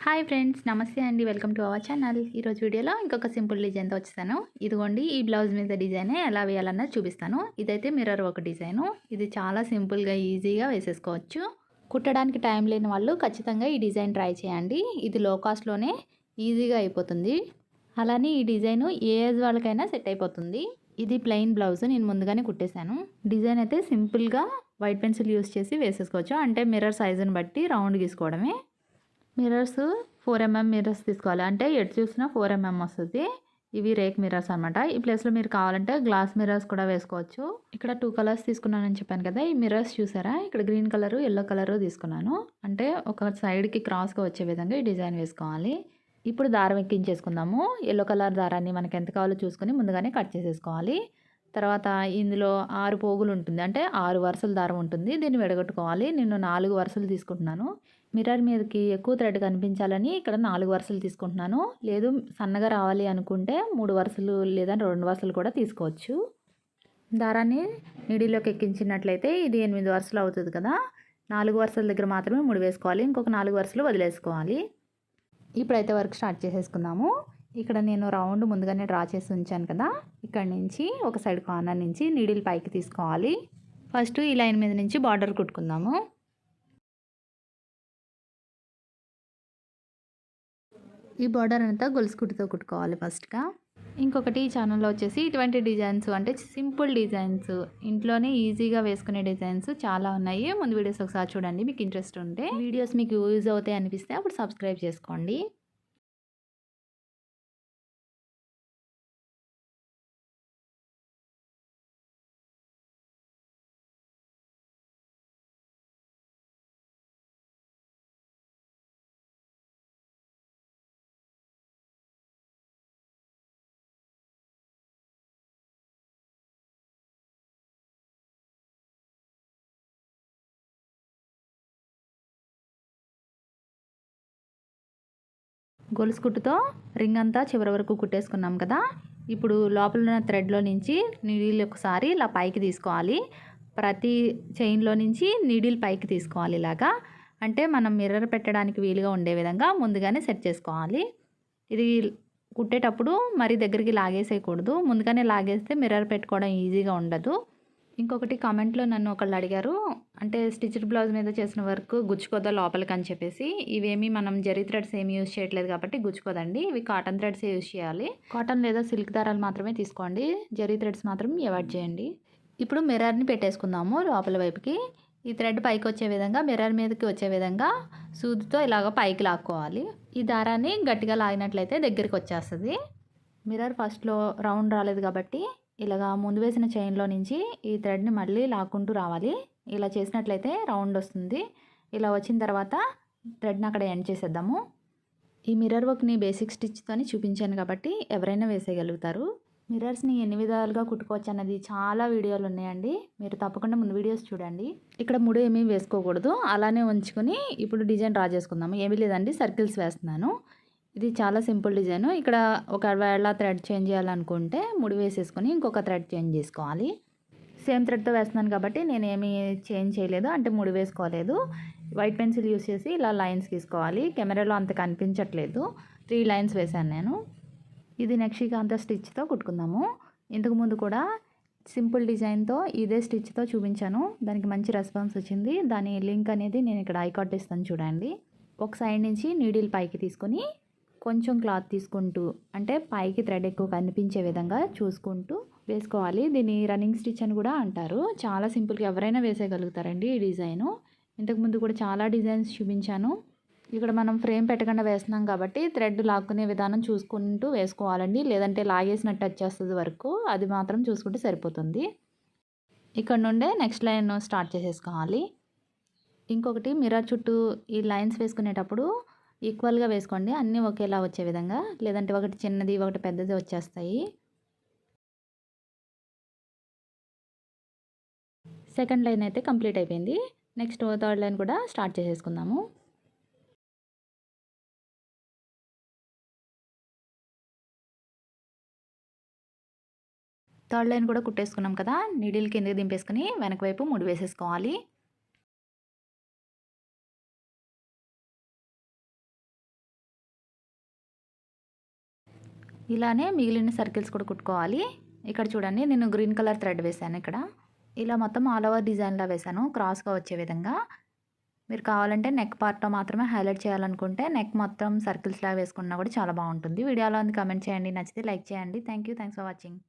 Hi friends, నమస్తే అండి. Welcome to our channel. ఈరోజు వీడియోలో ఇంకొక సింపుల్ డిజైన్తో వచ్చేసాను. ఇదిగోండి, ఈ బ్లౌజ్ మీద డిజైన్ ఎలా వేయాలన్నది చూపిస్తాను. ఇదైతే మిర్రర్ ఒక డిజైను. ఇది చాలా సింపుల్గా ఈజీగా వేసేసుకోవచ్చు. కుట్టడానికి టైం లేని వాళ్ళు ఖచ్చితంగా ఈ డిజైన్ ట్రై చేయండి. ఇది లో కాస్ట్లోనే ఈజీగా అయిపోతుంది. అలానే ఈ డిజైన్ ఏ ఏజ్ వాళ్ళకైనా సెట్ అయిపోతుంది. ఇది ప్లెయిన్ బ్లౌజ్ నేను ముందుగానే కుట్టేశాను. డిజైన్ అయితే సింపుల్గా వైట్ పెన్సిల్ యూస్ చేసి వేసేసుకోవచ్చు. అంటే మిర్రర్ సైజుని బట్టి రౌండ్ గీసుకోవడమే. మిర్రర్స్ 4mm మిర్రర్స్ తీసుకోవాలి. అంటే ఎటు చూసినా 4mm వస్తుంది. ఇవి రేక్ మిర్రర్స్ అనమాట. ఈ ప్లేస్లో మీరు కావాలంటే గ్లాస్ మిర్రర్స్ కూడా వేసుకోవచ్చు. ఇక్కడ 2 కలర్స్ తీసుకున్నానని చెప్పాను కదా. ఈ మిర్రర్స్ చూసారా, ఇక్కడ గ్రీన్ కలరు, ఎల్లో కలరు తీసుకున్నాను. అంటే ఒక సైడ్కి క్రాస్గా వచ్చే విధంగా ఈ డిజైన్ వేసుకోవాలి. ఇప్పుడు దారం ఎక్కించేసుకుందాము. ఎల్లో కలర్ దారాన్ని మనకి ఎంత కావాలో చూసుకొని ముందుగానే కట్ చేసేసుకోవాలి. తర్వాత ఇందులో 6 పోగులు ఉంటుంది. అంటే 6 వరుసల దారం ఉంటుంది. దీన్ని విడగొట్టుకోవాలి. నేను 4 వరుసలు తీసుకుంటున్నాను. మిర్రర్ మీదకి ఎక్కువ థ్రెడ్ కనిపించాలని ఇక్కడ 4 వరుసలు తీసుకుంటున్నాను. లేదు సన్నగా రావాలి అనుకుంటే 3 వరుసలు లేదా 2 వరుసలు కూడా తీసుకోవచ్చు. దారాన్ని నీడిలోకి ఎక్కించినట్లయితే ఇది 8 వరుసలు అవుతుంది కదా. 4 వరుసల దగ్గర మాత్రమే 3 వేసుకోవాలి. ఇంకొక 4 వరుసలు వదిలేసుకోవాలి. ఇప్పుడైతే వర్క్ స్టార్ట్ చేసేసుకుందాము. ఇక్కడ నేను రౌండ్ ముందుగానే డ్రా చేసి ఉంచాను కదా. ఇక్కడ నుంచి ఒక సైడ్ కార్నర్ నుంచి నీడిల్ పైకి తీసుకోవాలి. ఫస్ట్ ఈ లైన్ మీద నుంచి బార్డర్ కుట్టుకుందాము. ఈ బార్డర్ అంతా గొలుసు కుట్టుతో కుట్టుకోవాలి ఫస్ట్గా. ఇంకొకటి ఈ ఛానల్లో వచ్చేసి ఇటువంటి డిజైన్స్, అంటే సింపుల్ డిజైన్స్, ఇంట్లోనే ఈజీగా వేసుకునే డిజైన్స్ చాలా ఉన్నాయి. ముందు వీడియోస్ ఒకసారి చూడండి. మీకు ఇంట్రెస్ట్ ఉంటే, వీడియోస్ మీకు యూజ్ అవుతాయి అనిపిస్తే అప్పుడు సబ్స్క్రైబ్ చేసుకోండి. గొలుసు కుట్టుతో రింగ్ అంతా చివరి వరకు కుట్టేసుకున్నాం కదా. ఇప్పుడు లోపల ఉన్న థ్రెడ్లో నుంచి నీడిల్ ఒకసారి ఇలా పైకి తీసుకోవాలి. ప్రతి చైన్లో నుంచి నీడిల్ పైకి తీసుకోవాలి. ఇలాగా అంటే మనం మిర్రర్ పెట్టడానికి వీలుగా ఉండే విధంగా ముందుగానే సెట్ చేసుకోవాలి. ఇది కుట్టేటప్పుడు మరి దగ్గరికి లాగేసేయకూడదు. ముందుగానే లాగేస్తే మిర్రర్ పెట్టుకోవడం ఈజీగా ఉండదు. ఇంకొకటి కామెంట్లో నన్ను ఒకళ్ళు అడిగారు, అంటే స్టిచ్డ్ బ్లౌజ్ మీద చేసిన వర్క్ గుచ్చుకోదా లోపలికి అని చెప్పేసి. ఇవేమీ మనం జరీ థ్రెడ్స్ ఏమి యూజ్ చేయట్లేదు కాబట్టి గుచ్చుకోదండి. ఇవి కాటన్ థ్రెడ్స్ యూజ్ చేయాలి. కాటన్ లేదా సిల్క్ దారాలు మాత్రమే తీసుకోండి. జరీ థ్రెడ్స్ మాత్రం అవాయిడ్ చేయండి. ఇప్పుడు మిర్రర్ని పెట్టేసుకుందాము లోపల వైపుకి. ఈ థ్రెడ్ పైకి వచ్చే విధంగా, మిర్రర్ మీదకి వచ్చే విధంగా సూదితో ఇలాగ పైకి లాక్కోవాలి. ఈ దారాన్ని గట్టిగా లాగినట్లయితే దగ్గరికి వచ్చేస్తుంది. మిర్రర్ ఫస్ట్లో రౌండ్ రాలేదు కాబట్టి ఇలాగా ముందు వేసిన చైన్లో నుంచి ఈ థ్రెడ్ని మళ్ళీ లాక్కుంటూ రావాలి. ఇలా చేసినట్లయితే రౌండ్ వస్తుంది. ఇలా వచ్చిన తర్వాత థ్రెడ్ని అక్కడ ఎండ్ చేసేద్దాము. ఈ మిర్రర్ వర్క్ని బేసిక్ స్టిచ్తోని చూపించాను కాబట్టి ఎవరైనా వేసేయగలుగుతారు. మిర్రర్స్ని ఎన్ని విధాలుగా కుట్టుకోవచ్చు అన్నది చాలా వీడియోలు ఉన్నాయండి. మీరు తప్పకుండా ముందు వీడియోస్ చూడండి. ఇక్కడ ముడి ఏమీ వేసుకోకూడదు, అలానే ఉంచుకొని ఇప్పుడు డిజైన్ డ్రా చేసుకుందాము. ఏమీ లేదండి, సర్కిల్స్ వేస్తున్నాను. ఇది చాలా సింపుల్ డిజైన్. ఇక్కడ ఒకవేళ థ్రెడ్ చేంజ్ చేయాలనుకుంటే ముడి వేసేసుకొని ఇంకొక థ్రెడ్ చేంజ్ చేసుకోవాలి. సేమ్ థ్రెడ్తో వేస్తున్నాను కాబట్టి నేను ఏమీ చేంజ్ చేయలేదు, అంటే ముడి వేసుకోలేదు. వైట్ పెన్సిల్ యూస్ చేసి ఇలా లైన్స్ గీసుకోవాలి. కెమెరాలో అంత కనిపించట్లేదు. 3 లైన్స్ వేశాను నేను. ఇది నక్షికాంత స్టిచ్తో కుట్టుకుందాము. ఇంతకుముందు కూడా సింపుల్ డిజైన్తో ఇదే స్టిచ్తో చూపించాను. దానికి మంచి రెస్పాన్స్ వచ్చింది. దాని లింక్ అనేది నేను ఇక్కడ ఐకార్డ్ ఇస్తాను చూడండి. ఒక సైడ్ నుంచి నీడిల్ పైకి తీసుకొని కొంచెం క్లాత్ తీసుకుంటూ, అంటే పైకి థ్రెడ్ ఎక్కువ కనిపించే విధంగా చూసుకుంటూ వేసుకోవాలి. దీన్ని రన్నింగ్ స్టిచ్ అని కూడా అంటారు. చాలా సింపుల్గా ఎవరైనా వేసేయగలుగుతారండి ఈ డిజైను. ఇంతకుముందు కూడా చాలా డిజైన్స్ చూపించాను. ఇక్కడ మనం ఫ్రేమ్ పెట్టకుండా వేస్తున్నాం కాబట్టి థ్రెడ్ లాక్కునే విధానం చూసుకుంటూ వేసుకోవాలండి. లేదంటే లాగేసినట్టు వచ్చేస్తుంది వరకు. అది మాత్రం చూసుకుంటే సరిపోతుంది. ఇక్కడ నుండే నెక్స్ట్ లైన్ స్టార్ట్ చేసేసుకోవాలి. ఇంకొకటి, మిర్రర్ చుట్టూ ఈ లైన్స్ వేసుకునేటప్పుడు ఈక్వల్గా వేసుకోండి, అన్నీ ఒకేలా వచ్చే విధంగా. లేదంటే ఒకటి చిన్నది ఒకటి పెద్దది వచ్చేస్తాయి. సెకండ్ లైన్ అయితే కంప్లీట్ అయిపోయింది. నెక్స్ట్ థర్డ్ లైన్ కూడా స్టార్ట్ చేసేసుకుందాము. థర్డ్ లైన్ కూడా కుట్టేసుకున్నాం కదా. నీడిల్ కిందకి దింపేసుకుని వెనక వైపు ముడి వేసేసుకోవాలి. ఇలానే మిగిలిన సర్కిల్స్ కూడా కుట్టుకోవాలి. ఇక్కడ చూడండి నేను గ్రీన్ కలర్ థ్రెడ్ వేసాను ఇక్కడ. ఇలా మొత్తం ఆల్ ఓవర్ డిజైన్‌లా వేసాను క్రాస్‌గా వచ్చే విధంగా. మీరు కావాలంటే నెక్ పార్ట్‌లో మాత్రమే హైలైట్ చేయాలనుకుంటే నెక్ మొత్తం సర్కిల్స్‌లాగా వేసుకున్నా కూడా చాలా బాగుంటుంది. వీడియో ఎలా ఉంది కామెంట్ చేయండి. నచ్చితే లైక్ చేయండి. Thanks for watching.